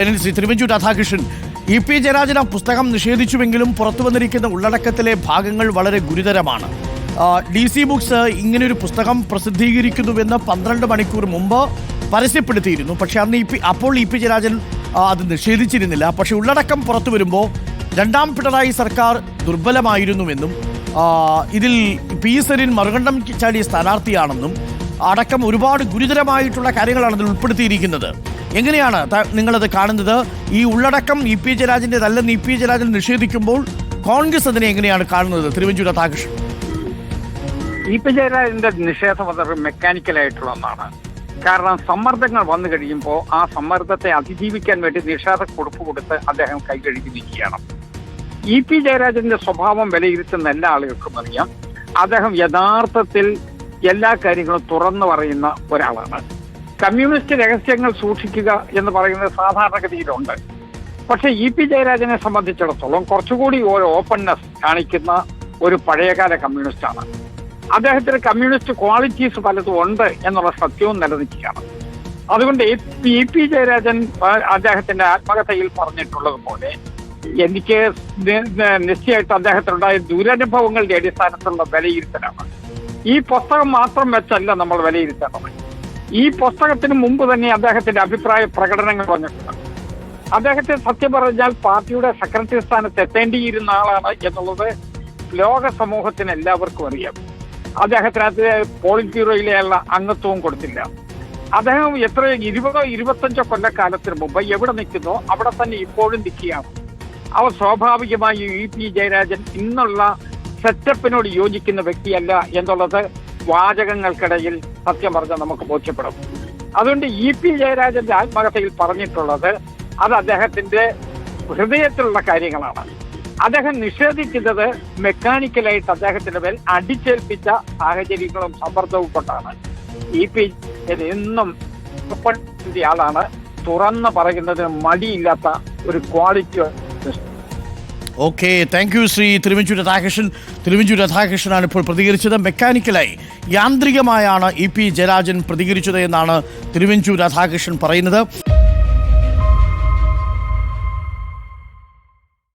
Shri Thiruvanchoor Radhakrishnan, E P Jayarajan ആ പുസ്തകം നിഷേധിച്ചുവെങ്കിലും പുറത്തു വന്നിരിക്കുന്ന ഉള്ളടക്കത്തിലെ ഭാഗങ്ങൾ വളരെ ഗുരുതരമാണ്. DC ബുക്സ് ഇങ്ങനെയൊരു പുസ്തകം പ്രസിദ്ധീകരിക്കുന്നുവെന്ന് 12 മണിക്കൂർ മുമ്പ് പരസ്യപ്പെടുത്തിയിരുന്നു. പക്ഷെ അന്ന് അപ്പോൾ ഇ പി ജയരാജൻ അത് നിഷേധിച്ചിരുന്നില്ല. പക്ഷെ ഉള്ളടക്കം പുറത്തു വരുമ്പോൾ രണ്ടാം പിണറായി സർക്കാർ ദുർബലമായിരുന്നുവെന്നും ഇതിൽ പി സരിൻ മറുകണ്ഠം ചാടിയ സ്ഥാനാർത്ഥിയാണെന്നും അടക്കം ഒരുപാട് ഗുരുതരമായിട്ടുള്ള കാര്യങ്ങളാണ് അതിൽ ഉൾപ്പെടുത്തിയിരിക്കുന്നത്. എങ്ങനെയാണ് നിങ്ങളത് കാണുന്നത്? ഈ ഉള്ളടക്കം ഇ പി ജയരാജൻ്റെതല്ലെന്ന് ഇ പി ജയരാജൻ നിഷേധിക്കുമ്പോൾ കോൺഗ്രസ് അതിനെ എങ്ങനെയാണ് കാണുന്നത്? തിരുവഞ്ചൂർ രാധാകൃഷ്ണൻ. ഇ പി ജയരാജന്റെ നിഷേധം വളരെ മെക്കാനിക്കലായിട്ടുള്ള ഒന്നാണ്. കാരണം സമ്മർദ്ദങ്ങൾ വന്നു കഴിയുമ്പോൾ ആ സമ്മർദ്ദത്തെ അതിജീവിക്കാൻ വേണ്ടി നിഷേധക്കുറിപ്പ് കൊടുത്ത് അദ്ദേഹം കൈകഴുകി നിൽക്കുകയാണ്. ഇ പി ജയരാജന്റെ സ്വഭാവം വിലയിരുത്തുന്ന എല്ലാ ആളുകൾക്കും അറിയാം. അദ്ദേഹം യഥാർത്ഥത്തിൽ എല്ലാ കാര്യങ്ങളും തുറന്നു പറയുന്ന ഒരാളാണ്. കമ്മ്യൂണിസ്റ്റ് രഹസ്യങ്ങൾ സൂക്ഷിക്കുക എന്ന് പറയുന്നത് സാധാരണഗതിയിലുണ്ട്. പക്ഷെ ഇ പി ജയരാജനെ സംബന്ധിച്ചിടത്തോളം കുറച്ചുകൂടി ഒരു ഓപ്പൺനെസ് കാണിക്കുന്ന ഒരു പഴയകാല കമ്മ്യൂണിസ്റ്റാണ്. അദ്ദേഹത്തിന് കമ്മ്യൂണിസ്റ്റ് ക്വാളിറ്റീസ് പലതും ഉണ്ട് എന്നുള്ള സത്യവും നിലനിൽക്കുകയാണ്. അതുകൊണ്ട് ഇ പി ജയരാജൻ അദ്ദേഹത്തിന്റെ ആത്മകഥയിൽ പറഞ്ഞിട്ടുള്ളത് പോലെ എനിക്ക് നിശ്ചയമായിട്ട് അദ്ദേഹത്തിനുണ്ടായ ദുരനുഭവങ്ങളുടെ അടിസ്ഥാനത്തിലുള്ള വിലയിരുത്തലാണ്. ഈ പുസ്തകം മാത്രം വെച്ചല്ല നമ്മൾ വിലയിരുത്തേണ്ടത്. ഈ പുസ്തകത്തിന് മുമ്പ് തന്നെ അദ്ദേഹത്തിന്റെ അഭിപ്രായ പ്രകടനങ്ങൾ വന്നിട്ടുണ്ട്. അദ്ദേഹത്തെ സത്യം പറഞ്ഞാൽ പാർട്ടിയുടെ സെക്രട്ടറി സ്ഥാനത്ത് എത്തേണ്ടിയിരുന്ന ആളാണ് എന്നുള്ളത് ലോക സമൂഹത്തിന് എല്ലാവർക്കും അറിയാം. അദ്ദേഹത്തിനകത്ത് പോളിറ്റ് ബ്യൂറോയിലെയുള്ള അംഗത്വവും കൊടുത്തില്ല. അദ്ദേഹം 20-25 കൊല്ലക്കാലത്തിന് മുമ്പ് എവിടെ നിൽക്കുന്നോ അവിടെ തന്നെ ഇപ്പോഴും നിൽക്കുകയാണ്. അവർ സ്വാഭാവികമായി ഇ പി ജയരാജൻ ഇന്നുള്ള സെറ്റപ്പിനോട് യോജിക്കുന്ന വ്യക്തിയല്ല എന്നുള്ളത് വാചകങ്ങൾക്കിടയിൽ സത്യം പറഞ്ഞാൽ നമുക്ക് ബോധ്യപ്പെടും. അതുകൊണ്ട് ഇ പി ജയരാജന്റെ ആത്മകഥയിൽ പറഞ്ഞിട്ടുള്ളത് അത് അദ്ദേഹത്തിന്റെ ഹൃദയത്തിലുള്ള കാര്യങ്ങളാണ്. അദ്ദേഹം നിഷേധിക്കുന്നത് മെക്കാനിക്കലായിട്ട് അദ്ദേഹത്തിന്റെ മേൽ അടിച്ചേൽപ്പിച്ച സാഹചര്യങ്ങളും സമ്മർദ്ദവും കൊണ്ടാണ്. ഇ പി എന്നും ആളാണ്. തുറന്ന് പറയുന്നതിന് മടിയില്ലാത്ത ഒരു quality. Okay, thank you Shri Thiruvanchoor Radhakrishnan. Thiruvanchoor രാധാകൃഷ്ണനാണ് ഇപ്പോൾ പ്രതികരിച്ചത്. മെക്കാനിക്കലായി, യാന്ത്രികമായാണ് ഇ പി ജയരാജൻ പ്രതികരിച്ചത് എന്നാണ് തിരുവഞ്ചൂർ രാധാകൃഷ്ണൻ പറയുന്നത്.